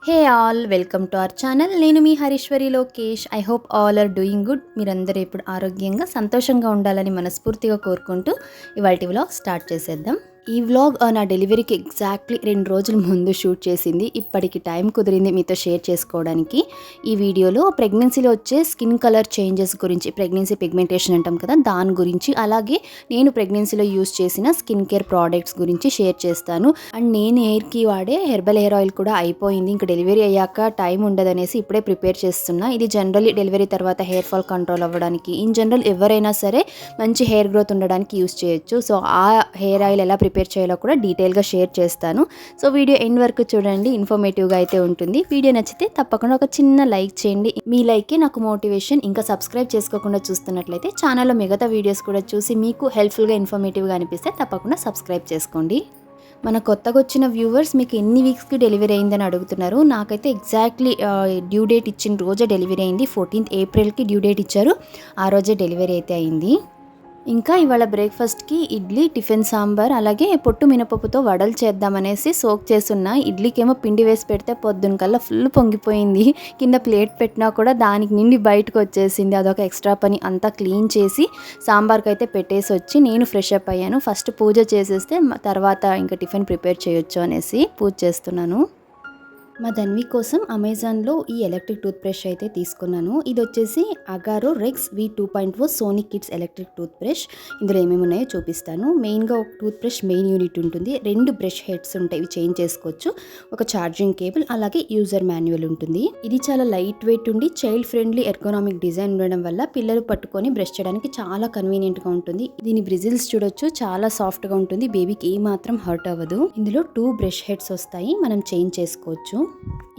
Hey all welcome to our channel. నేను మీ Harishwari Lokesh. I hope all are doing good. మీరందరూ ఇప్పుడు ఆరోగ్యంగా సంతోషంగా ఉండాలని మనస్ఫూర్తిగా కోరుకుంటూ ఇవాల్టి వ్లాగ్ స్టార్ట్ చేసేద్దాం. ఈ వ్లాగ్ నా డెలివరీకి ఎగ్జాక్ట్లీ 2 రోజుల ముందు షూట్ చేసింది. ఇప్పటికి టైం కుదిరింది మీతో షేర్ చేసుకోవడానికి. ఈ వీడియోలో ప్రెగ్నెన్సీలో వచ్చే స్కిన్ కలర్ చేంజెస్ గురించి, ప్రెగ్నెన్సీ పిగ్మెంటేషన్ అంటాం కదా, దాని గురించి, అలాగే నేను ప్రెగ్నెన్సీలో యూస్ చేసిన స్కిన్ కేర్ ప్రోడక్ట్స్ గురించి షేర్ చేస్తాను. అండ్ నేను హెయిర్కి వాడే హెర్బల్ హెయిర్ ఆయిల్ కూడా అయిపోయింది. ఇంకా డెలివరీ అయ్యాక టైం ఉండదనేసి ఇప్పుడే ప్రిపేర్ చేస్తున్నా. ఇది జనరల్లీ డెలివరీ తర్వాత హెయిర్ ఫాల్ కంట్రోల్ అవ్వడానికి, ఇన్ జనరల్ ఎవరైనా సరే మంచి హెయిర్ గ్రోత్ ఉండడానికి యూస్ చేయొచ్చు. సో ఆ హెయిర్ ఆయిల్ ఎలా ప్రిపేర్ చేయాలో కూడా డీటెయిల్గా షేర్ చేస్తాను. సో వీడియో ఎండ్ వరకు చూడండి, ఇన్ఫర్మేటివ్గా అయితే ఉంటుంది. వీడియో నచ్చితే తప్పకుండా ఒక చిన్న లైక్ చేయండి. మీ లైకే నాకు మోటివేషన్. ఇంకా సబ్స్క్రైబ్ చేసుకోకుండా చూస్తున్నట్లయితే ఛానల్లో మిగతా వీడియోస్ కూడా చూసి మీకు హెల్ప్ఫుల్గా, ఇన్ఫర్మేటివ్గా అనిపిస్తే తప్పకుండా సబ్స్క్రైబ్ చేసుకోండి. మన కొత్తగా వచ్చిన వ్యూవర్స్ మీకు ఎన్ని వీక్స్కి డెలివరీ అయిందని అడుగుతున్నారు. నాకైతే ఎగ్జాక్ట్లీ డ్యూ డేట్ ఇచ్చిన రోజే డెలివరీ అయింది. 14th ఏప్రిల్కి డ్యూ డేట్ ఇచ్చారు. ఆ రోజే డెలివరీ అయితే అయింది. ఇంకా ఇవాళ బ్రేక్ఫాస్ట్కి ఇడ్లీ, టిఫిన్ సాంబార్, అలాగే పొట్టు మినపప్పుతో వడలు చేద్దామనేసి సోక్ చేస్తున్నా. ఇడ్లీకేమో పిండి వేసి పెడితే పొద్దున్న కల్లా ఫుల్ పొంగిపోయింది. కింద ప్లేట్ పెట్టినా కూడా దానికి నిండి బయటకు వచ్చేసింది. అదొక ఎక్స్ట్రా పని. అంతా క్లీన్ చేసి సాంబార్కి అయితే పెట్టేసి వచ్చి నేను ఫ్రెష్ అప్ అయ్యాను. ఫస్ట్ పూజ చేసేస్తే తర్వాత ఇంకా టిఫిన్ ప్రిపేర్ చేయొచ్చు అనేసి పూజ చేస్తున్నాను. మా ధన్వి కోసం అమెజాన్లో ఈ ఎలక్ట్రిక్ టూత్ బ్రష్ అయితే తీసుకున్నాను. ఇది వచ్చేసి Agaro rex V2.0 sonic kids electric tooth brush. ఇందులో ఏమేమి ఉన్నాయో చూపిస్తాను. మెయిన్గా ఒక టూత్ బ్రష్ మెయిన్ యూనిట్ ఉంటుంది. 2 బ్రష్ హెడ్స్ ఉంటాయి, ఇవి చేంజ్ చేసుకోవచ్చు. ఒక ఛార్జింగ్ కేబుల్, అలాగే యూజర్ మాన్యువల్ ఉంటుంది. ఇది చాలా లైట్ వెయిట్ ఉండి చైల్డ్ ఫ్రెండ్లీ ఎర్గోనామిక్ డిజైన్ ఉండడం వల్ల పిల్లలు పట్టుకొని బ్రష్ చేయడానికి చాలా కన్వీనియంట్గా ఉంటుంది. దీని బ్రిజిల్స్ చూడొచ్చు, చాలా సాఫ్ట్గా ఉంటుంది. బేబీకి ఏ మాత్రం హర్ట్ అవ్వదు. ఇందులో 2 బ్రష్ హెడ్స్ వస్తాయి, మనం చేంజ్ చేసుకోవచ్చు.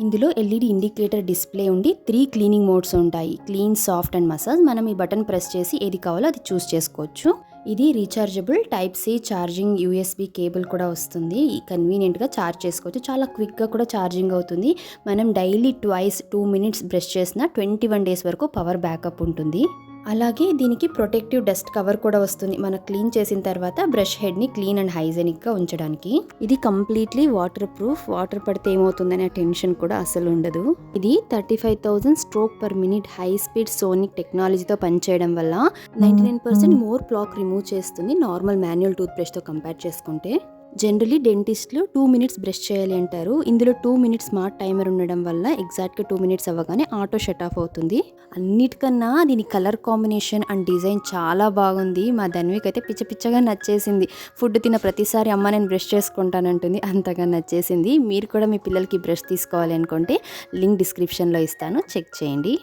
ఇందులో LED ఇండికేటర్ డిస్ప్లే ఉండి 3 క్లీనింగ్ మోడ్స్ ఉంటాయి. Clean, soft and massage. మనం ఈ బటన్ ప్రెస్ చేసి ఏది కావాలో అది చూస్ చేసుకోవచ్చు. ఇది rechargeable type C charging USB cable కూడా వస్తుంది. కన్వీనియంట్గా ఛార్జ్ చేసుకోవచ్చు. చాలా క్విక్గా కూడా ఛార్జింగ్ అవుతుంది. మనం డైలీ ట్వైస్ 2 minutes బ్రష్ చేసిన 21 days వరకు పవర్ బ్యాకప్ ఉంటుంది. అలాగే దీనికి ప్రొటెక్టివ్ డస్ట్ కవర్ కూడా వస్తుంది. మనం క్లీన్ చేసిన తర్వాత బ్రష్ హెడ్ని క్లీన్ అండ్ హైజెనిక్గా ఉంచడానికి. ఇది కంప్లీట్లీ వాటర్ ప్రూఫ్. వాటర్ పడితే ఏమవుతుందనే టెన్షన్ కూడా అసలు ఉండదు. ఇది 35,000 stroke per minute high speed sonic టెక్నాలజీతో పనిచేయడం వల్ల 99% మోర్ ప్లాక్ రిమూవ్ చేస్తుంది నార్మల్ మాన్యువల్ టూత్ బ్రష్తో కంపేర్ చేసుకుంటే. జనరలీ డెంటిస్ట్లో 2 minutes బ్రష్ చేయాలి అంటారు. ఇందులో 2 minutes స్మార్ట్ టైమర్ ఉండడం వల్ల ఎగ్జాక్ట్గా 2 minutes అవ్వగానే ఆటో షట్ ఆఫ్ అవుతుంది. అన్నిటికన్నా దీని కలర్ కాంబినేషన్ అండ్ డిజైన్ చాలా బాగుంది. మా ధన్వికి అయితే పిచ్చగా నచ్చేసింది. ఫుడ్ తిన్న ప్రతిసారి అమ్మ నేను బ్రష్ చేసుకుంటానంటుంది, అంతగా నచ్చేసింది. మీరు కూడా మీ పిల్లలకి బ్రష్ తీసుకోవాలి అనుకుంటే లింక్ డిస్క్రిప్షన్లో ఇస్తాను, చెక్ చేయండి.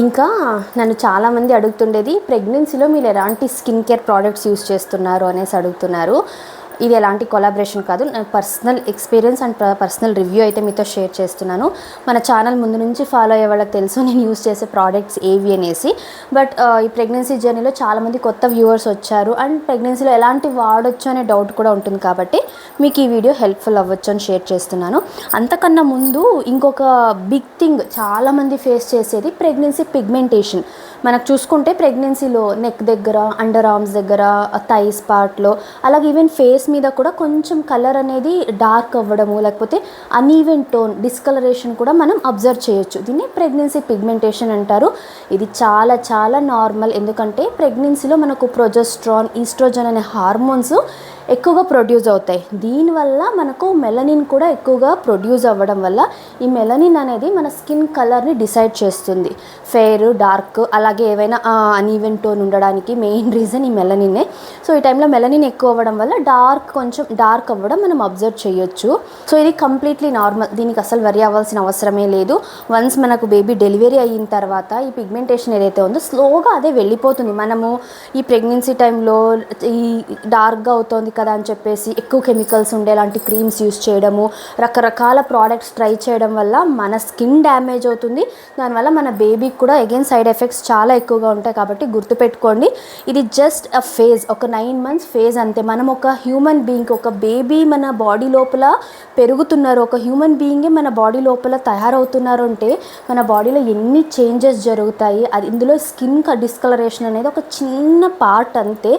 ఇంకా నన్ను చాలామంది అడుగుతుండేది, ప్రెగ్నెన్సీలో మీరు ఎలాంటి స్కిన్ కేర్ ప్రోడక్ట్స్ యూస్ చేస్తున్నారు అనేసి అడుగుతున్నారు. ఇది ఎలాంటి కొలాబరేషన్ కాదు, నా personal experience and personal review అయితే మీతో షేర్ చేస్తున్నాను. మన ఛానల్ ముందు నుంచి ఫాలో అయ్యే వాళ్ళకి తెలుసు నేను యూస్ చేసే ప్రోడక్ట్స్ ఏవి అనేసి. బట్ ఈ ప్రెగ్నెన్సీ జర్నీలో చాలామంది కొత్త వ్యూవర్స్ వచ్చారు అండ్ ప్రెగ్నెన్సీలో ఎలాంటి వాడొచ్చు అనే డౌట్ కూడా ఉంటుంది కాబట్టి మీకు ఈ వీడియో హెల్ప్ఫుల్ అవ్వచ్చు అని షేర్ చేస్తున్నాను. అంతకన్నా ముందు ఇంకొక బిగ్ థింగ్ చాలామంది ఫేస్ చేసేది ప్రెగ్నెన్సీ పిగ్మెంటేషన్. మనకు చూసుకుంటే ప్రెగ్నెన్సీలో నెక్ దగ్గర, అండర్ ఆర్మ్స్ దగ్గర, థైస్ పార్ట్లో, అలాగే ఈవెన్ ఫేస్ మీద కూడా కొంచెం కలర్ అనేది డార్క్ అవ్వడము, లేకపోతే అన్ఈవెన్ టోన్, డిస్కలరేషన్ కూడా మనం అబ్జర్వ్ చేయొచ్చు. దీన్ని ప్రెగ్నెన్సీ పిగ్మెంటేషన్ అంటారు. ఇది చాలా నార్మల్. ఎందుకంటే ప్రెగ్నెన్సీలో మనకు ప్రొజెస్ట్రాన్, ఈస్ట్రోజన్ అనే హార్మోన్స్ ఎక్కువగా ప్రొడ్యూస్ అవుతాయి. దీనివల్ల మనకు మెలనిన్ కూడా ఎక్కువగా ప్రొడ్యూస్ అవ్వడం వల్ల ఈ మెలనిన్ అనేది మన స్కిన్ కలర్ని డిసైడ్ చేస్తుంది. ఫెయిర్, డార్క్, అలాగే ఏవైనా అన్ఈవెన్ టోన్ ఉండడానికి మెయిన్ రీజన్ ఈ మెలనినే. సో ఈ టైంలో మెలనిన్ ఎక్కువ అవ్వడం వల్ల కొంచెం డార్క్ అవ్వడం మనం అబ్జర్వ్ చేయొచ్చు. సో ఇది కంప్లీట్లీ నార్మల్. దీనికి అసలు వరి అవ్వాల్సిన అవసరమే లేదు. వన్స్ మనకు బేబీ డెలివరీ అయిన తర్వాత ఈ పిగ్మెంటేషన్ ఏదైతే ఉందో స్లోగా అదే వెళ్ళిపోతుంది. మనము ఈ ప్రెగ్నెన్సీ టైంలో ఈ డార్క్గా అవుతుంది కదా అని చెప్పేసి ఎక్కువ కెమికల్స్ ఉండేలాంటి క్రీమ్స్ యూస్ చేయడము, రకరకాల ప్రోడక్ట్స్ ట్రై చేయడం వల్ల మన స్కిన్ డ్యామేజ్ అవుతుంది. దానివల్ల మన బేబీకి కూడా అగైన్ సైడ్ ఎఫెక్ట్స్ చాలా ఎక్కువగా ఉంటాయి. కాబట్టి గుర్తుపెట్టుకోండి, ఇది జస్ట్ అ ఫేజ్, ఒక 9 months ఫేజ్ అంతే. మనం ఒక హ్యూమన్ బీయింగ్, ఒక బేబీ మన బాడీ లోపల పెరుగుతున్నారు, ఒక హ్యూమన్ బీయింగే మన బాడీ లోపల తయారవుతున్నారు అంటే మన బాడీలో ఎన్ని చేంజెస్ జరుగుతాయి. అది ఇందులో స్కిన్ డిస్కలరేషన్ అనేది ఒక చిన్న పార్ట్ అంతే.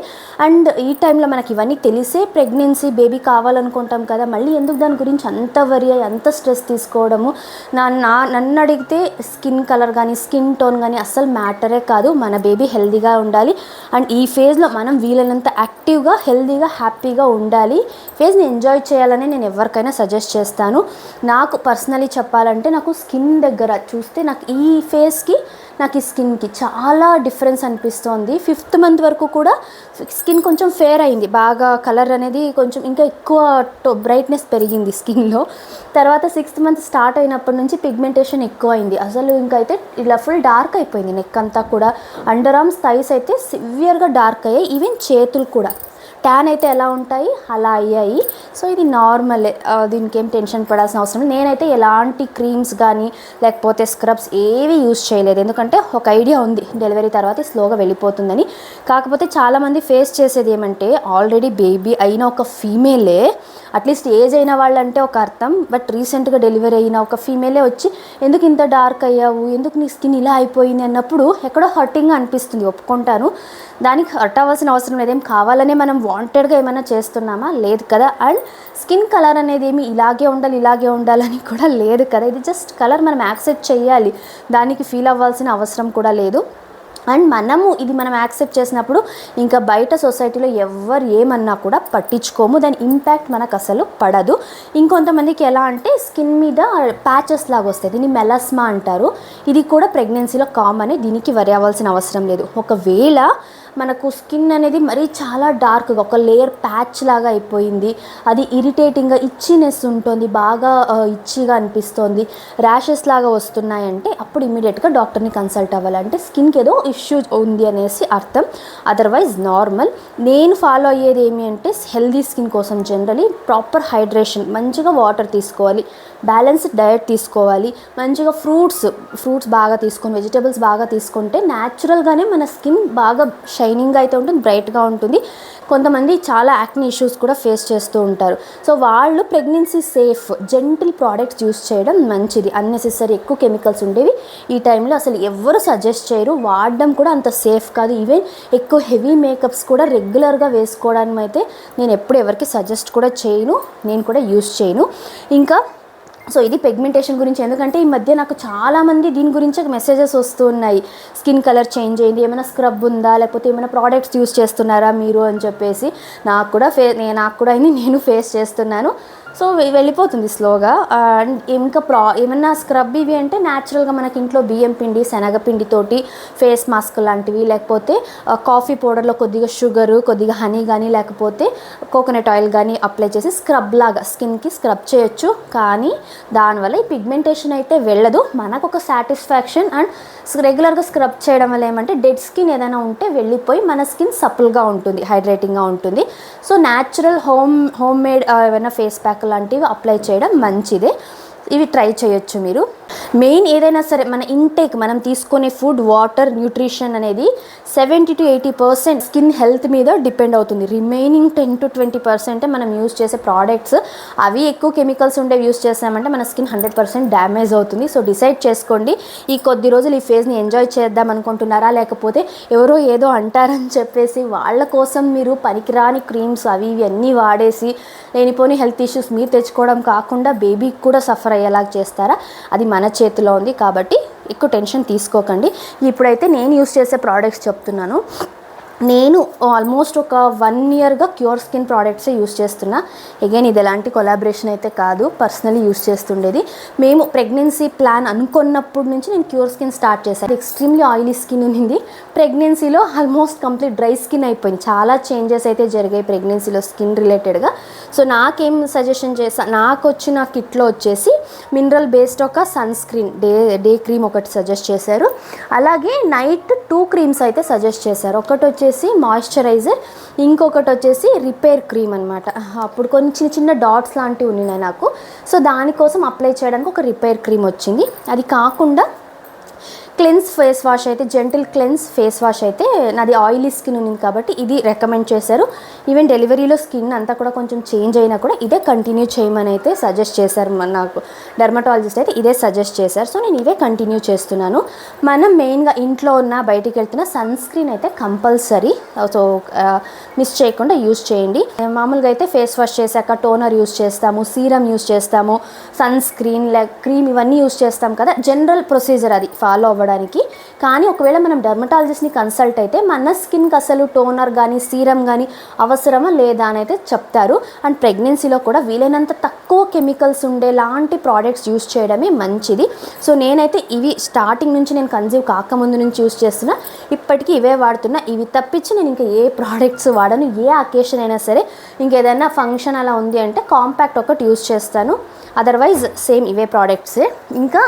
అండ్ ఈ టైంలో మనకి ఇవన్నీ తెలిసి తెలిసే ప్రెగ్నెన్సీ బేబీ కావాలనుకుంటాం కదా, మళ్ళీ ఎందుకు దాని గురించి అంత వరి అయ్యి అంత స్ట్రెస్ తీసుకోవడము. నన్ను అడిగితే స్కిన్ కలర్ కానీ స్కిన్ టోన్ కానీ అస్సలు మ్యాటరే కాదు. మన బేబీ హెల్దీగా ఉండాలి అండ్ ఈ ఫేజ్లో మనం వీలైనంత యాక్టివ్గా హెల్దీగా హ్యాపీగా ఉండాలి, ఫేజ్ని ఎంజాయ్ చేయాలని నేను ఎవరికైనా సజెస్ట్ చేస్తాను. నాకు పర్సనలీ చెప్పాలంటే నాకు స్కిన్ దగ్గర చూస్తే నాకు ఈ ఫేస్కి నాకు ఈ స్కిన్కి చాలా డిఫరెన్స్ అనిపిస్తోంది. 5th మంత్ వరకు కూడా స్కిన్ కొంచెం ఫేర్ అయింది, బాగా కలర్ అనేది కొంచెం ఇంకా ఎక్కువ బ్రైట్నెస్ పెరిగింది స్కిన్లో. తర్వాత 6th మంత్ స్టార్ట్ అయినప్పటి నుంచి పిగ్మెంటేషన్ ఎక్కువ అయింది. అసలు ఇంకైతే ఇలా ఫుల్ డార్క్ అయిపోయింది నెక్ అంతా కూడా. అండర్ ఆర్మ్స్ థైస్ అయితే సివియర్గా డార్క్ అయ్యాయి, ఈవెన్ చేతులు కూడా ట్యాన్ అయితే ఎలా ఉంటాయి అలా అయ్యాయి. సో ఇది నార్మలే, దీనికి ఏం టెన్షన్ పడాల్సిన అవసరం లేదు. నేనైతే ఎలాంటి క్రీమ్స్ కానీ లేకపోతే స్క్రబ్స్ ఏవి యూజ్ చేయలేదు, ఎందుకంటే ఒక ఐడియా ఉంది డెలివరీ తర్వాత స్లోగా వెళ్ళిపోతుందని. కాకపోతే చాలామంది ఫేస్ చేసేది ఏమంటే ఆల్రెడీ బేబీ అయిన ఒక ఫీమేలే, అట్లీస్ట్ ఏజ్ అయిన వాళ్ళంటే ఒక అర్థం, బట్ రీసెంట్గా డెలివరీ అయిన ఒక ఫీమేలే వచ్చి ఎందుకు ఇంత డార్క్ అయ్యావు, ఎందుకు నీ స్కిన్ ఇలా అయిపోయింది అన్నప్పుడు ఎక్కడో హర్టింగ్గా అనిపిస్తుంది, ఒప్పుకుంటాను. దానికి హర్ట్ అవ్వాల్సిన అవసరం లేదేం, కావాలనే మనం వాంటెడ్గా ఏమైనా చేస్తున్నామా, లేదు కదా. అండ్ స్కిన్ కలర్ అనేది ఏమి ఇలాగే ఉండాలని కూడా లేదు కదా, ఇది జస్ట్ కలర్, మనం యాక్సెప్ట్ చేయాలి, దానికి ఫీల్ అవ్వాల్సిన అవసరం కూడా లేదు. అండ్ మనం యాక్సెప్ట్ చేసినప్పుడు ఇంకా బయట సొసైటీలో ఎవరు ఏమన్నా కూడా పట్టించుకోము, దాని ఇంపాక్ట్ మనకు అసలు పడదు. ఇంకొంతమందికి ఎలా అంటే స్కిన్ మీద ప్యాచెస్ లాగా వస్తాయి, దీన్ని మెలాస్మా అంటారు. ఇది కూడా ప్రెగ్నెన్సీలో కామన్, దీనికి వరి అవ్వాల్సిన అవసరం లేదు. ఒకవేళ మనకు స్కిన్ అనేది మరీ చాలా డార్క్గా ఒక లేయర్ ప్యాచ్ లాగా అయిపోయింది, అది ఇరిటేటింగ్గా ఇచ్చినెస్ ఉంటుంది, బాగా ఇచ్చిగా అనిపిస్తుంది, ర్యాషెస్ లాగా వస్తున్నాయంటే అప్పుడు ఇమీడియట్గా డాక్టర్ని కన్సల్ట్ అవ్వాలి. అంటే స్కిన్కి ఏదో ఇష్యూ ఉంది అనేసి అర్థం, అదర్వైజ్ నార్మల్. నేను ఫాలో అయ్యేది ఏమి అంటే హెల్దీ స్కిన్ కోసం జనరలీ ప్రాపర్ హైడ్రేషన్, మంచిగా వాటర్ తీసుకోవాలి, బ్యాలెన్స్డ్ డయట్ తీసుకోవాలి, మంచిగా ఫ్రూట్స్ బాగా తీసుకొని వెజిటేబుల్స్ బాగా తీసుకుంటే న్యాచురల్గానే మన స్కిన్ బాగా షైనింగ్గా అయితే ఉంటుంది, బ్రైట్గా ఉంటుంది. కొంతమంది చాలా యాక్ని ఇష్యూస్ కూడా ఫేస్ చేస్తూ ఉంటారు. సో వాళ్ళు pregnancy safe gentle products use చేయడం మంచిది. అన్నెసెసరీ ఎక్కువ కెమికల్స్ ఉండేవి ఈ టైంలో అసలు ఎవరు సజెస్ట్ చేయరు, వాడడం కూడా అంత సేఫ్ కాదు. ఈవెన్ ఎక్కువ హెవీ మేకప్స్ కూడా రెగ్యులర్గా వేసుకోవడానికి అయితే నేను ఎప్పుడు ఎవరికి సజెస్ట్ కూడా చేయను, నేను కూడా యూస్ చేయను. ఇంకా సో ఇది పిగ్మెంటేషన్ గురించి. ఎందుకంటే ఈ మధ్య నాకు చాలామంది దీని గురించి మెసేజెస్ వస్తూ ఉన్నాయి, స్కిన్ కలర్ చేంజ్ అయింది, ఏమైనా స్క్రబ్ ఉందా, లేకపోతే ఏమైనా ప్రోడక్ట్స్ యూస్ చేస్తున్నారా మీరు అని చెప్పేసి. నాకు కూడా అయింది, నేను ఫేస్ చేస్తున్నాను. సో వెళ్ళిపోతుంది స్లోగా. అండ్ ఇంకా ఏమన్నా స్క్రబ్ ఇవి అంటే న్యాచురల్గా మనకి ఇంట్లో బియ్యం పిండి శనగపిండితోటి ఫేస్ మాస్క్ లాంటివి, లేకపోతే కాఫీ పౌడర్లో కొద్దిగా షుగరు, కొద్దిగా హనీ కానీ లేకపోతే కోకోనట్ ఆయిల్ కానీ అప్లై చేసి స్క్రబ్ లాగా స్కిన్కి స్క్రబ్ చేయొచ్చు. కానీ దానివల్ల ఈ పిగ్మెంటేషన్ అయితే వెళ్ళదు, మనకు ఒక సాటిస్ఫాక్షన్. అండ్ రెగ్యులర్గా స్క్రబ్ చేయడం వల్ల ఏమంటే డెడ్ స్కిన్ ఏదైనా ఉంటే వెళ్ళిపోయి మన స్కిన్ సపుల్గా ఉంటుంది, హైడ్రేటింగ్గా ఉంటుంది. సో న్యాచురల్ హోమ్ మేడ్ ఏమైనా ఫేస్ ప్యాక్ లాంటివి అప్లై చేయడం మంచిదే, ఇవి ట్రై చేయొచ్చు మీరు. మెయిన్ ఏదైనా సరే మన ఇంటేక్, మనం తీసుకునే ఫుడ్, వాటర్, న్యూట్రిషన్ అనేది 70 to 80% స్కిన్ హెల్త్ మీద డిపెండ్ అవుతుంది. రిమైనింగ్ 10 to 20% మనం యూస్ చేసే ప్రోడక్ట్స్, అవి ఎక్కువ కెమికల్స్ ఉండేవి యూస్ చేసామంటే మన స్కిన్ 100% డ్యామేజ్ అవుతుంది. సో డిసైడ్ చేసుకోండి, ఈ కొద్ది రోజులు ఈ ఫేజ్ని ఎంజాయ్ చేద్దాం అనుకుంటున్నారా, లేకపోతే ఎవరో ఏదో అంటారని చెప్పేసి వాళ్ళ కోసం మీరు పనికిరాని క్రీమ్స్ అవి ఇవి అన్నీ వాడేసి లేనిపోని హెల్త్ ఇష్యూస్ మీరు తెచ్చుకోవడం కాకుండా బేబీకి కూడా సఫర్ అయ్యేలాగా చేస్తారా, అది మన చేతిలో ఉంది. కాబట్టి ఎక్కువ టెన్షన్ తీసుకోకండి. ఇప్పుడైతే నేను యూస్ చేసే ప్రోడక్ట్స్ చెప్తున్నాను. నేను ఆల్మోస్ట్ ఒక 1 yearగా క్యూర్ స్కిన్ ప్రోడక్ట్సే యూస్ చేస్తున్నా. అగైన్ ఇది ఎలాంటి కొలాబరేషన్ అయితే కాదు, పర్సనలీ యూస్ చేస్తుండేది. మేము ప్రెగ్నెన్సీ ప్లాన్ అనుకున్నప్పటి నుంచి నేను క్యూర్ స్కిన్ స్టార్ట్ చేశాను. ఎక్స్ట్రీమ్లీ ఆయిలీ స్కిన్ ఉంది, ప్రెగ్నెన్సీలో ఆల్మోస్ట్ కంప్లీట్ డ్రై స్కిన్ అయిపోయింది. చాలా చేంజెస్ అయితే జరిగాయి ప్రెగ్నెన్సీలో స్కిన్ రిలేటెడ్గా. సో నాకేం సజెషన్ నాకు వచ్చిన కిట్లో వచ్చేసి మినరల్ బేస్డ్ ఒక సన్ స్క్రీన్ డే క్రీమ్ ఒకటి సజెస్ట్ చేశారు, అలాగే నైట్ 2 క్రీమ్స్ అయితే సజెస్ట్ చేశారు. ఒకటి వచ్చేసి మాయిశ్చరైజర్, ఇంకొకటి వచ్చేసి రిపేర్ క్రీమ్ అనమాట. అప్పుడు కొన్ని చిన్న డాట్స్ లాంటివి ఉన్నాయి నాకు, సో దానికోసం అప్లై చేయడానికి ఒక రిపేర్ క్రీమ్ వచ్చింది. అది కాకుండా క్లెన్స్ ఫేస్ వాష్ అయితే, జెంటిల్ క్లెన్స్ ఫేస్ వాష్ అయితే నాది ఆయిలీ స్కిన్ ఉంది కాబట్టి ఇది రికమెండ్ చేశారు. ఈవెన్ డెలివరీలో స్కిన్ అంతా కూడా కొంచెం చేంజ్ అయినా కూడా ఇదే కంటిన్యూ చేయమని అయితే సజెస్ట్ చేశారు. నాకు డెర్మటాలజిస్ట్ అయితే ఇదే సజెస్ట్ చేశారు. సో నేను ఇవే కంటిన్యూ చేస్తున్నాను. మనం మెయిన్గా ఇంట్లో ఉన్న బయటికి వెళ్తున్న సన్ స్క్రీన్ అయితే కంపల్సరీ, సో మిస్ చేయకుండా యూజ్ చేయండి. మామూలుగా అయితే ఫేస్ వాష్ చేశాక టోనర్ యూజ్ చేస్తాము, సీరం యూజ్ చేస్తాము, సన్ స్క్రీన్ క్రీమ్ ఇవన్నీ యూజ్ చేస్తాం కదా, జనరల్ ప్రొసీజర్ అది ఫాలో అవ్వడానికి. కానీ ఒకవేళ మనం డెర్మటాలజిస్ట్ని కన్సల్ట్ అయితే మన స్కిన్కి అసలు టోనర్ కానీ సీరం కానీ అవసరమా లేదా అని అయితే చెప్తారు. అండ్ ప్రెగ్నెన్సీలో కూడా వీలైనంత తక్కువ కెమికల్స్ ఉండేలాంటి ప్రోడక్ట్స్ యూస్ చేయడమే మంచిది. సో నేనైతే ఇవి స్టార్టింగ్ నుంచి నేను కన్సీవ్ కాకముందు నుంచి యూస్ చేస్తున్నా, ఇప్పటికీ ఇవే వాడుతున్నా. ఇవి తప్పించి నేను ఇంకా ఏ ప్రోడక్ట్స్ వాడను. ఏ అకేషన్ అయినా సరే, ఇంకేదైనా ఫంక్షన్ అలా ఉంది అంటే కాంపాక్ట్ ఒకటి యూస్ చేస్తాను, అదర్వైజ్ సేమ్ ఇవే ప్రోడక్ట్సే. ఇంకా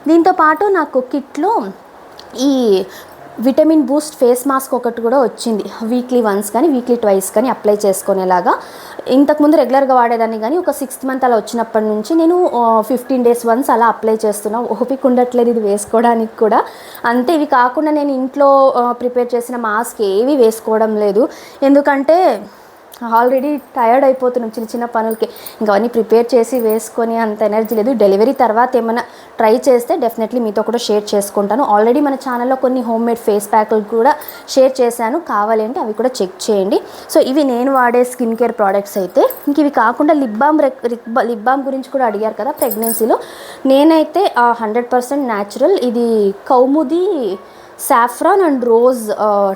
దీంతో పాటు నాకు కిట్లో ఈ విటమిన్ బూస్ట్ ఫేస్ మాస్క్ ఒకటి కూడా వచ్చింది. వీక్లీ వన్స్ కానీ వీక్లీ ట్వైస్ కానీ అప్లై చేసుకునేలాగా. ఇంతకుముందు రెగ్యులర్గా వాడేదాన్ని, కానీ ఒక 6th మంత్ అలా వచ్చినప్పటి నుంచి నేను 15 days వన్స్ అలా అప్లై చేస్తున్నా. ఓపిక ఉండట్లేదు ఇది వేసుకోవడానికి కూడా. అంతే, ఇవి కాకుండా నేను ఇంట్లో ప్రిపేర్ చేసిన మాస్క్ ఏవి వేసుకోవడం లేదు. ఎందుకంటే ఆల్రెడీ టయర్డ్ అయిపోతున్నాం చిన్న చిన్న పనులకి. ఇంకా అవన్నీ ప్రిపేర్ చేసి వేసుకొని అంత ఎనర్జీ లేదు. డెలివరీ తర్వాత ఏమైనా ట్రై చేస్తే డెఫినెట్లీ మీతో కూడా షేర్ చేసుకుంటాను. ఆల్రెడీ మన ఛానల్లో కొన్ని హోమ్ మేడ్ ఫేస్ ప్యాక్లు కూడా షేర్ చేశాను, కావాలంటే అవి కూడా చెక్ చేయండి. సో ఇవి నేను వాడే స్కిన్ కేర్ ప్రోడక్ట్స్ అయితే. ఇంక ఇవి కాకుండా లిప్ బామ్ గురించి కూడా అడిగారు కదా ప్రెగ్నెన్సీలో. నేనైతే 100% న్యాచురల్, ఇది Kaumudi saffron and rose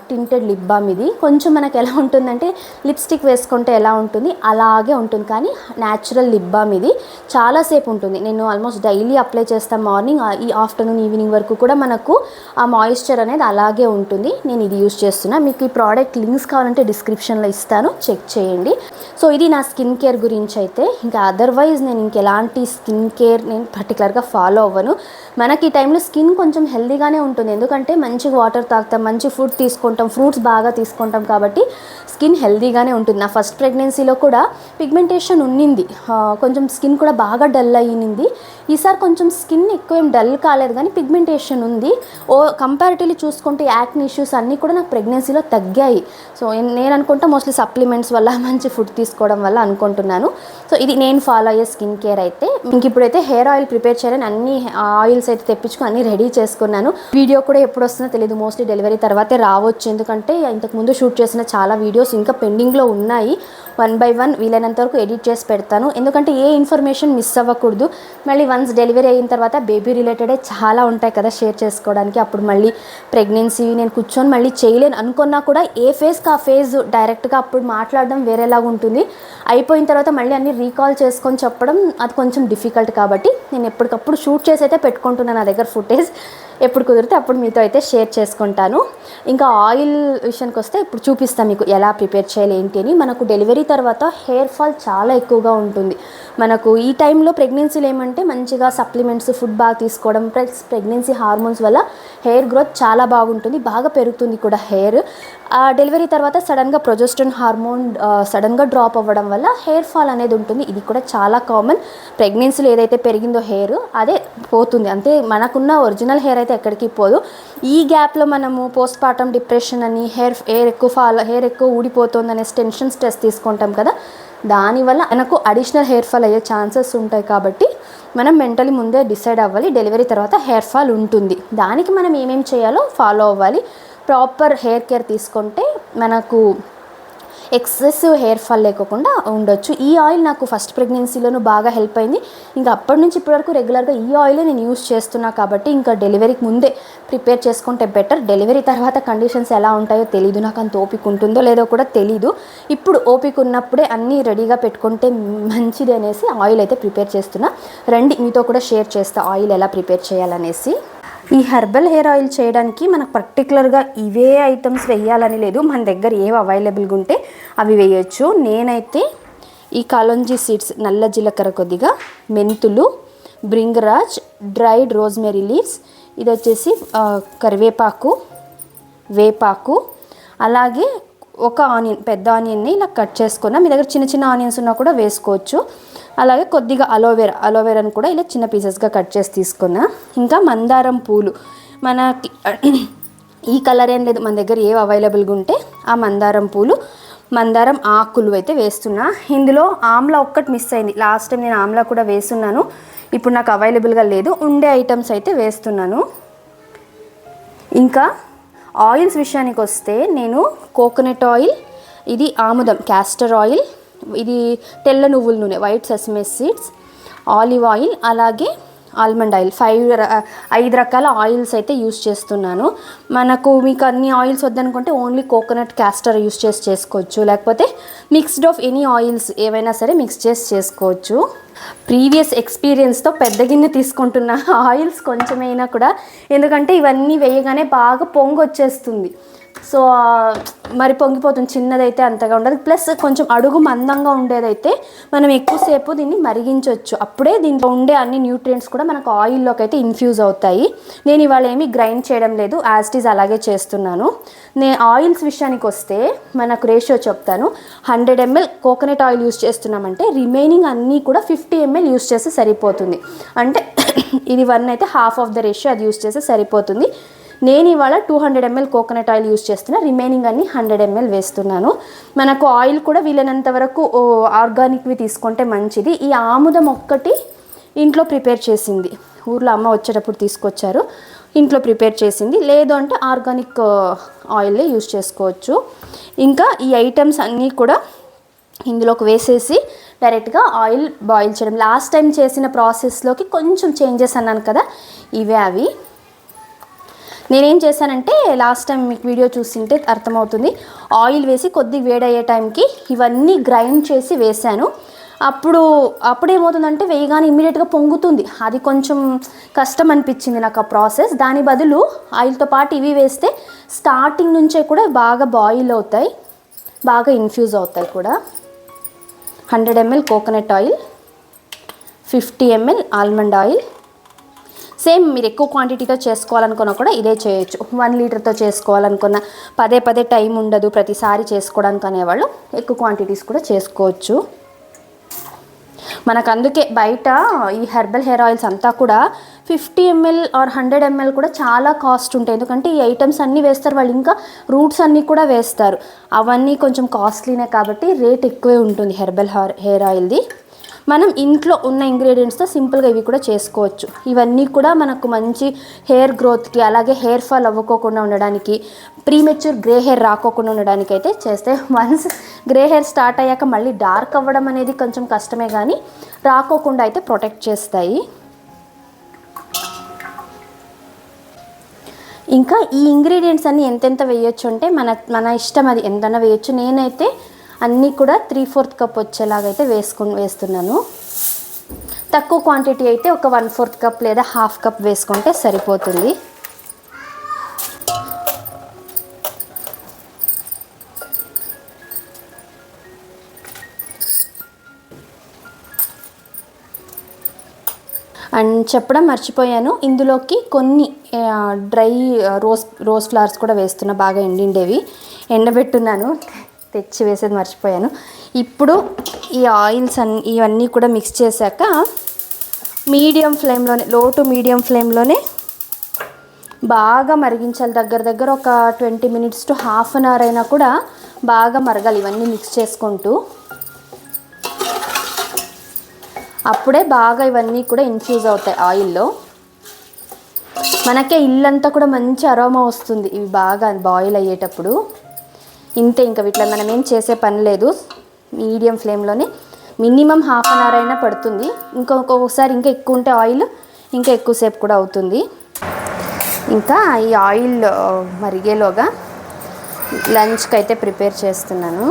tinted lip balm. ఇది కొంచెం మనకు ఎలా ఉంటుందంటే లిప్స్టిక్ వేసుకుంటే ఎలా ఉంటుంది అలాగే ఉంటుంది, కానీ న్యాచురల్ లిప్ బామ్. ఇది చాలాసేపు ఉంటుంది. నేను ఆల్మోస్ట్ డైలీ అప్లై చేస్తాను, మార్నింగ్ ఈ ఆఫ్టర్నూన్ ఈవినింగ్ వరకు కూడా మనకు ఆ మాయిశ్చర్ అనేది అలాగే ఉంటుంది. నేను ఇది యూజ్ చేస్తున్నా. మీకు ఈ ప్రోడక్ట్ లింక్స్ కావాలంటే డిస్క్రిప్షన్లో ఇస్తాను, చెక్ చేయండి. సో ఇది నా స్కిన్ కేర్ గురించి అయితే. ఇంకా అదర్వైజ్ నేను ఇంకెలాంటి స్కిన్ కేర్ నేను పర్టికులర్గా ఫాలో అవ్వను. మనకి ఈ టైంలో స్కిన్ కొంచెం హెల్దీగానే ఉంటుంది, ఎందుకంటే మంచిగా వాటర్ తాగుతాం, మంచి ఫుడ్ తీసుకుంటాం, ఫ్రూట్స్ బాగా తీసుకుంటాం కాబట్టి స్కిన్ హెల్దీగానే ఉంటుంది. నా ఫస్ట్ ప్రెగ్నెన్సీలో కూడా పిగ్మెంటేషన్ ఉన్నింది, కొంచెం స్కిన్ కూడా బాగా డల్ అయ్యింది. ఈసారి కొంచెం స్కిన్ ఎక్కువ ఏం డల్ కాలేదు, కానీ పిగ్మెంటేషన్ ఉంది. కంపారిటివ్లీ చూసుకుంటే యాక్ని ఇష్యూస్ అన్నీ కూడా నాకు ప్రెగ్నెన్సీలో తగ్గాయి. సో నేను అనుకుంటా మోస్ట్లీ సప్లిమెంట్స్ వల్ల, మంచి ఫుడ్ తీసుకోవడం వల్ల అనుకుంటున్నాను. సో ఇది నేను ఫాలో అయ్యే స్కిన్ కేర్ అయితే. ఇంక ఇప్పుడైతే హెయిర్ ఆయిల్ ప్రిపేర్ చేయాలని అన్ని ఆయిల్స్ అయితే తెప్పించుకొని అన్ని రెడీ చేసుకున్నాను. వీడియో కూడా ఎప్పుడు వస్తుందో తెలియదు, మోస్ట్లీ డెలివరీ తర్వాతే రావచ్చు, ఎందుకంటే ఇంతకుముందు షూట్ చేసిన చాలా వీడియోస్ ఇంకా పెండింగ్లో ఉన్నాయి. 1 by 1 వీలైనంత వరకు ఎడిట్ చేసి పెడతాను, ఎందుకంటే ఏ ఇన్ఫర్మేషన్ మిస్ అవ్వకూడదు. మళ్ళీ వన్స్ డెలివరీ అయిన తర్వాత బేబీ రిలేటెడే చాలా ఉంటాయి కదా షేర్ చేసుకోవడానికి. అప్పుడు మళ్ళీ ప్రెగ్నెన్సీ నేను కూర్చొని మళ్ళీ చేయలేను అనుకున్నా కూడా ఏ ఫేజ్కి ఆ ఫేజ్ డైరెక్ట్గా అప్పుడు మాట్లాడడం వేరేలాగా ఉంటుంది. అయిపోయిన తర్వాత మళ్ళీ అన్ని రీకాల్ చేసుకొని చెప్పడం అది కొంచెం డిఫికల్ట్, కాబట్టి నేను ఎప్పటికప్పుడు షూట్ చేసి అయితే పెట్టుకుంటున్నాను నా దగ్గర ఫుటేజ్. ఎప్పుడు కుదిరితే అప్పుడు మీతో అయితే షేర్ చేసుకుంటాను. ఇంకా ఆయిల్ విషయానికి వస్తే ఇప్పుడు చూపిస్తాను మీకు ఎలా ప్రిపేర్ చేయాలి ఏంటి అని. మనకు డెలివరీ తర్వాత హెయిర్ ఫాల్ చాలా ఎక్కువగా ఉంటుంది. మనకు ఈ టైంలో ప్రెగ్నెన్సీలు ఏమంటే మంచిగా సప్లిమెంట్స్, ఫుడ్ బాగా తీసుకోవడం, ప్లస్ ప్రెగ్నెన్సీ హార్మోన్స్ వల్ల హెయిర్ గ్రోత్ చాలా బాగుంటుంది, బాగా పెరుగుతుంది కూడా హెయిర్. డెలివరీ తర్వాత సడన్గా ప్రొజెస్ట్రాన్ హార్మోన్ సడన్గా డ్రాప్ అవ్వడం వల్ల హెయిర్ ఫాల్ అనేది ఉంటుంది. ఇది కూడా చాలా కామన్. ప్రెగ్నెన్సీలో ఏదైతే పెరిగిందో హెయిర్ అదే పోతుంది, అంతే. మనకున్న ఒరిజినల్ హెయిర్ అయితే ఎక్కడికి పోదు. ఈ గ్యాప్లో మనము పోస్ట్ పార్టమ్ డిప్రెషన్ అని, హెయిర్ ఎక్కువ ఊడిపోతుంది అనే టెన్షన్, స్ట్రెస్ తీసుకుంటాం కదా, దానివల్ల మనకు అడిషనల్ హెయిర్ ఫాల్ అయ్యే ఛాన్సెస్ ఉంటాయి. కాబట్టి మనం మెంటలీ ముందే డిసైడ్ అవ్వాలి, డెలివరీ తర్వాత హెయిర్ ఫాల్ ఉంటుంది, దానికి మనం ఏమేమి చేయాలో ఫాలో అవ్వాలి. ప్రాపర్ హెయిర్ కేర్ తీసుకుంటే మనకు ఎక్సెసివ్ హెయిర్ ఫాల్ లేకుండా ఉండొచ్చు. ఈ ఆయిల్ నాకు ఫస్ట్ ప్రెగ్నెన్సీలోనూ బాగా హెల్ప్ అయింది. ఇంకా అప్పటి నుంచి ఇప్పటివరకు రెగ్యులర్గా ఈ ఆయిలే నేను యూస్ చేస్తున్నా, కాబట్టి ఇంకా డెలివరీకి ముందే ప్రిపేర్ చేసుకుంటే బెటర్. డెలివరీ తర్వాత కండిషన్స్ ఎలా ఉంటాయో తెలీదు, నాకు అంత ఓపిక ఉంటుందో లేదో కూడా తెలీదు. ఇప్పుడు ఓపిక ఉన్నప్పుడే అన్నీ రెడీగా పెట్టుకుంటే మంచిది అనేసి ఆయిల్ అయితే ప్రిపేర్ చేస్తున్నా. రండి మీతో కూడా షేర్ చేస్తా ఆయిల్ ఎలా ప్రిపేర్ చేయాలనేసి. ఈ హెర్బల్ హెయిర్ ఆయిల్ చేయడానికి మనకు పర్టికులర్గా ఇవే ఐటమ్స్ వేయాలని లేదు, మన దగ్గర ఏవి అవైలబుల్గా ఉంటే అవి వేయచ్చు. నేనైతే ఈ కలోంజీ సీడ్స్, నల్ల జీలకర్ర, కొద్దిగా మెంతులు, బ్రింగరాజ్, డ్రైడ్ రోజ్మెరీ లీవ్స్, ఇది వచ్చేసి కరివేపాకు, వేపాకు, అలాగే ఒక ఆనియన్, పెద్ద ఆనియన్ని ఇలా కట్ చేసుకున్నా. మీ దగ్గర చిన్న చిన్న ఆనియన్స్ ఉన్నా కూడా వేసుకోవచ్చు. అలాగే కొద్దిగా అలోవెరాని కూడా ఇలా చిన్న పీసెస్గా కట్ చేసి తీసుకున్నా. ఇంకా మందారం పూలు, మనకి ఈ కలర్ ఏం లేదు, మన దగ్గర ఏవి అవైలబుల్గా ఉంటే ఆ మందారం పూలు, మందారం ఆకులు అయితే వేస్తున్నా. ఇందులో ఆమ్లా ఒక్కటి మిస్ అయింది. లాస్ట్ టైం నేను ఆమ్లా కూడా వేస్తున్నాను, ఇప్పుడు నాకు అవైలబుల్గా లేదు. ఉండే ఐటమ్స్ అయితే వేస్తున్నాను. ఇంకా ఆయిల్స్ విషయానికి వస్తే నేను కోకోనట్ ఆయిల్, ఇది ఆముదం క్యాస్టర్ ఆయిల్, ఇది తెల్ల నువ్వుల నూనె white sesame seeds, olive oil, అలాగే ఆల్మండ్ ఆయిల్, 5 రకాల ఆయిల్స్ అయితే యూస్ చేస్తున్నాను. మీకు అన్ని ఆయిల్స్ వద్దనుకుంటే ఓన్లీ కోకోనట్ క్యాస్టర్ యూస్ చేసుకోవచ్చు, లేకపోతే మిక్స్డ్ ఆఫ్ ఎనీ ఆయిల్స్ ఏవైనా సరే మిక్స్ చేసుకోవచ్చు. ప్రీవియస్ ఎక్స్పీరియన్స్తో పెద్ద గిన్నె తీసుకుంటున్న ఆయిల్స్ కొంచెమైనా కూడా, ఎందుకంటే ఇవన్నీ వేయగానే బాగా పొంగు వచ్చేస్తుంది. సో మరి పొంగిపోతుంది, చిన్నదైతే అంతగా ఉండదు. ప్లస్ కొంచెం అడుగు మందంగా ఉండేదైతే మనం ఎక్కువసేపు దీన్ని మరిగించవచ్చు, అప్పుడే దీంట్లో ఉండే అన్ని న్యూట్రియంట్స్ కూడా మనకు ఆయిల్లోకి అయితే ఇన్ఫ్యూజ్ అవుతాయి. నేను ఇవాళ ఏమీ గ్రైండ్ చేయడం లేదు, యాజ్ ఇట్ ఈజ్ అలాగే చేస్తున్నాను. నేను ఆయిల్స్ విషయానికి వస్తే మనకు రేషియో చెప్తాను. 100 ml కోకోనట్ ఆయిల్ యూస్ చేస్తున్నామంటే రిమైనింగ్ అన్నీ కూడా 50 ml యూస్ చేస్తే సరిపోతుంది. అంటే ఇది 1 అయితే హాఫ్ ఆఫ్ ద రేషియో అది యూస్ చేస్తే సరిపోతుంది. నేను ఇవాళ 200 ml కోకోనట్ ఆయిల్ యూస్ చేస్తున్నా, రిమైనింగ్ అన్ని 100 ml వేస్తున్నాను. మనకు ఆయిల్ కూడా వీలైనంత వరకు ఆర్గానిక్వి తీసుకుంటే మంచిది. ఈ ఆముదం ఒక్కటి ఇంట్లో ప్రిపేర్ చేసింది, ఊర్లో అమ్మ వచ్చేటప్పుడు తీసుకొచ్చారు, ఇంట్లో ప్రిపేర్ చేసింది. లేదు అంటే ఆర్గానిక్ ఆయిలే యూస్ చేసుకోవచ్చు. ఇంకా ఈ ఐటమ్స్ అన్నీ కూడా ఇందులోకి వేసేసి డైరెక్ట్గా ఆయిల్ బాయిల్ చేయడం. లాస్ట్ టైం చేసిన ప్రాసెస్లోకి కొంచెం చేంజెస్ అన్నాను కదా, ఇవే అవి. నేనేం చేశానంటే లాస్ట్ టైం మీకు వీడియో చూసింటే అర్థమవుతుంది, ఆయిల్ వేసి కొద్దిగా వేడయ్యే టైంకి ఇవన్నీ గ్రైండ్ చేసి వేశాను. అప్పుడేమవుతుందంటే వేయగానే ఇమ్మీడియట్గా పొంగుతుంది, అది కొంచెం కష్టం అనిపించింది నాకు ఆ ప్రాసెస్. దాని బదులు ఆయిల్తో పాటు ఇవి వేస్తే స్టార్టింగ్ నుంచే కూడా బాగా బాయిల్ అవుతాయి, బాగా ఇన్ఫ్యూజ్ అవుతాయి కూడా. 100 ml coconut oil, 50 ml almond oil. Same మీరు ఎక్కువ క్వాంటిటీతో చేసుకోవాలనుకున్నా కూడా ఇదే చేయొచ్చు. 1 లీటర్తో చేసుకోవాలనుకున్న, పదే టైం ఉండదు ప్రతిసారి చేసుకోవడానికి అనేవాళ్ళు ఎక్కువ క్వాంటిటీస్ కూడా చేసుకోవచ్చు. మనకు అందుకే బయట ఈ హెర్బల్ హెయిర్ ఆయిల్స్ అంతా కూడా 50 ml ఆర్ 100 ml కూడా చాలా కాస్ట్ ఉంటాయి. ఎందుకంటే ఈ ఐటమ్స్ అన్నీ వేస్తారు వాళ్ళు, ఇంకా రూట్స్ అన్నీ కూడా వేస్తారు. అవన్నీ కొంచెం కాస్ట్లీనే కాబట్టి రేట్ ఎక్కువే ఉంటుంది హెర్బల్ హెయిర్ ఆయిల్ది. మనం ఇంట్లో ఉన్న ఇంగ్రీడియంట్స్తో సింపుల్గా ఇవి కూడా చేసుకోవచ్చు. ఇవన్నీ కూడా మనకు మంచి హెయిర్ గ్రోత్కి, అలాగే హెయిర్ ఫాల్ అవ్వకోకుండా ఉండడానికి, ప్రీమెచ్యూర్ గ్రే హెయిర్ రాకోకుండా ఉండడానికి అయితే చేస్తే, వన్స్ గ్రే హెయిర్ స్టార్ట్ అయ్యాక మళ్ళీ డార్క్ అవ్వడం అనేది కొంచెం కష్టమే, కానీ రాకోకుండా అయితే ప్రొటెక్ట్ చేస్తాయి. ఇంకా ఈ ఇంగ్రీడియంట్స్ అన్నీ ఎంతెంత వేయొచ్చు అంటే మన ఇష్టం, అది ఎంతైనా వేయొచ్చు. నేనైతే అన్నీ కూడా 3/4 కప్ వచ్చేలాగైతే వేస్తున్నాను. తక్కువ క్వాంటిటీ అయితే ఒక 1/4 కప్ లేదా హాఫ్ కప్ వేసుకుంటే సరిపోతుంది. అండ్ చెప్పడం మర్చిపోయాను, ఇందులోకి కొన్ని డ్రై రోజ్ ఫ్లవర్స్ కూడా వేస్తున్నా, బాగా ఎండిండేవి ఎండబెట్టున్నాను, తెచ్చి వేసేది మర్చిపోయాను. ఇప్పుడు ఈ ఆయిల్స్ ఇవన్నీ కూడా మిక్స్ చేశాక మీడియం ఫ్లేమ్లోనే, లో టు మీడియం ఫ్లేమ్లోనే బాగా మరిగించాలి. దగ్గర ఒక 20 minutes to half an hour అయినా కూడా బాగా మరగాలి ఇవన్నీ మిక్స్ చేసుకుంటూ. అప్పుడే బాగా ఇవన్నీ కూడా ఇన్ఫ్యూజ్ అవుతాయి ఆయిల్లో. మనకే ఇల్లంతా కూడా మంచి అరోమా వస్తుంది ఇవి బాగా బాయిల్ అయ్యేటప్పుడు. ఇంతే, ఇంకా వీటిలో మనం ఏం చేసే పని లేదు. మీడియం ఫ్లేమ్లోనే మినిమం హాఫ్ అన్ అవర్ అయినా పడుతుంది. ఇంకొకసారి ఇంకా ఎక్కువ ఉంటే ఆయిల్ ఇంకా ఎక్కువసేపు కూడా అవుతుంది. ఇంకా ఈ ఆయిల్ మరిగేలోగా లంచ్కి అయితే ప్రిపేర్ చేస్తున్నాను.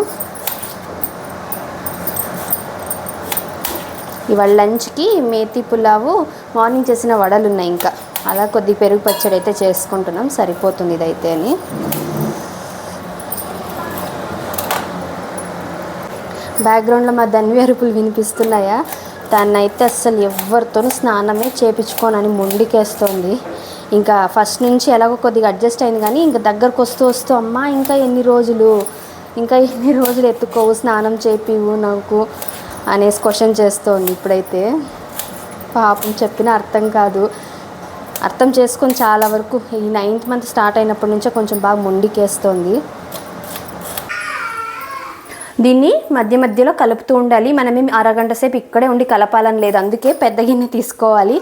ఇవాళ లంచ్కి మేతి పులావు, మార్నింగ్ చేసిన వడలు ఉన్నాయి, ఇంకా అలా కొద్ది పెరుగు పచ్చడి అయితే చేసుకుంటున్నాం, సరిపోతుంది ఇదైతే అని. బ్యాక్గ్రౌండ్లో మా ధన్వి అరుపులు వినిపిస్తున్నాయా? దాన్నైతే అస్సలు ఎవరితోనూ స్నానమే చేయించుకోనని మొండికేస్తోంది. ఇంకా ఫస్ట్ నుంచి ఎలాగో కొద్దిగా అడ్జస్ట్ అయింది, కానీ ఇంకా దగ్గరకు వస్తూ అమ్మ ఇంకా ఎన్ని రోజులు ఎత్తుకోవు, స్నానం చేపివు నాకు అనేసి క్వశ్చన్ చేస్తోంది. ఇప్పుడైతే పాపం చెప్పిన అర్థం కాదు. అర్థం చేసుకొని చాలా వరకు ఈ 9th మంత్ స్టార్ట్ అయినప్పటి నుంచే కొంచెం బాగా మొండికేస్తుంది. దీన్ని మధ్య మధ్యలో కలుపుతూ ఉండాలి. మనమేమి అరగంట సేపు ఇక్కడే ఉండి కలపాలని లేదు, అందుకే పెద్ద గిన్నె తీసుకోవాలి.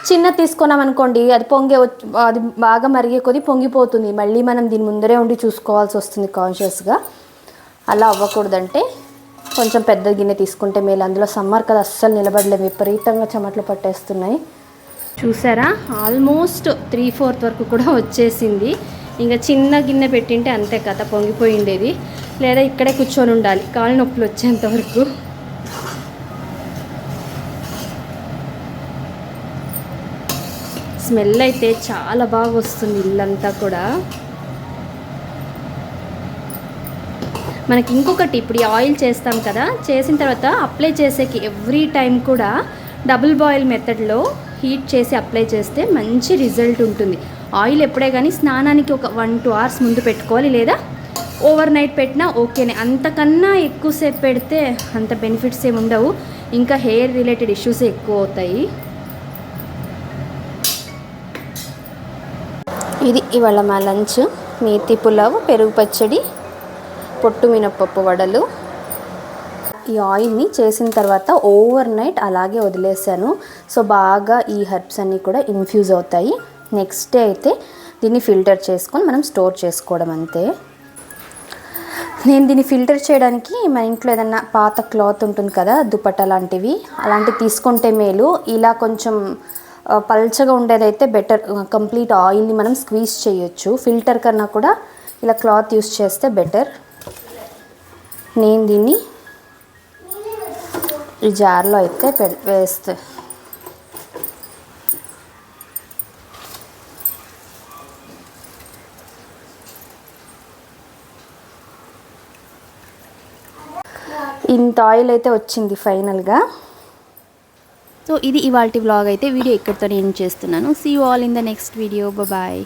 చిన్న తీసుకున్నాం అనుకోండి అది బాగా మరిగే కొద్దీ పొంగిపోతుంది. మళ్ళీ మనం దీని ముందరే ఉండి చూసుకోవాల్సి వస్తుంది కాన్షియస్గా. అలా అవ్వకూడదంటే కొంచెం పెద్ద గిన్నె తీసుకుంటే మేలు. అందులో సమ్మర్ కదా అస్సలు నిలబడలేము, విపరీతంగా చెమటలు పట్టేస్తున్నాయి. చూసారా ఆల్మోస్ట్ 3/4 వరకు కూడా వచ్చేసింది. ఇంకా చిన్న గిన్నె పెట్టింటే అంతే కథ పొంగిపోయిండేది, లేదా ఇక్కడే కూర్చొని ఉండాలి కాళ్ళు నొప్పులు వచ్చేంత వరకు. స్మెల్ అయితే చాలా బాగా వస్తుంది ఇల్లంతా కూడా. మనకి ఇంకొకటి, ఇప్పుడు ఈ ఆయిల్ చేస్తాం కదా, చేసిన తర్వాత అప్లై చేసేకి ఎవ్రీ టైం కూడా డబుల్ బాయిల్ మెథడ్లో హీట్ చేసి అప్లై చేస్తే మంచి రిజల్ట్ ఉంటుంది. ఆయిల్ ఎప్పుడే కానీ స్నానానికి ఒక 1-2 అవర్స్ ముందు పెట్టుకోవాలి, లేదా ఓవర్ నైట్ పెట్టినా ఓకేనే. అంతకన్నా ఎక్కువసేపు పెడితే అంత బెనిఫిట్స్ ఏమి ఉండవు, ఇంకా హెయిర్ రిలేటెడ్ ఇష్యూస్ ఎక్కువ అవుతాయి. ఇది ఇవాళ మా లంచ్. మేతి పులావ్, పెరుగు పచ్చడి, పొట్టు మినపప్పు వడలు. ఈ ఆయిల్ని చేసిన తర్వాత ఓవర్ నైట్ అలాగే వదిలేసాను. సో బాగా ఈ హెర్బ్స్ అన్నీ కూడా ఇన్ఫ్యూజ్ అవుతాయి. నెక్స్ట్ డే అయితే దీన్ని ఫిల్టర్ చేసుకొని మనం స్టోర్ చేసుకోవడం అంతే. నేను దీన్ని ఫిల్టర్ చేయడానికి మా ఇంట్లో ఏదన్నా పాత క్లాత్ ఉంటుంది కదా, దుపట్టా లాంటివి, అలాంటివి తీసుకుంటే మేలు. ఇలా కొంచెం పల్చగా ఉండేదైతే బెటర్, కంప్లీట్ ఆయిల్ని మనం స్క్వీజ్ చేయొచ్చు. ఫిల్టర్ కన్నా కూడా ఇలా క్లాత్ యూస్ చేస్తే బెటర్. నేను దీన్ని ఈ జార్లో అయితే వేస్తే ఇంత ఆయిల్ అయితే వచ్చింది ఫైనల్గా. సో ఇది ఇవాల్టి వ్లాగ్ అయితే. వీడియో ఇక్కడితో ఎండ్ చేస్తున్నాను. See you all in the next video. Bye.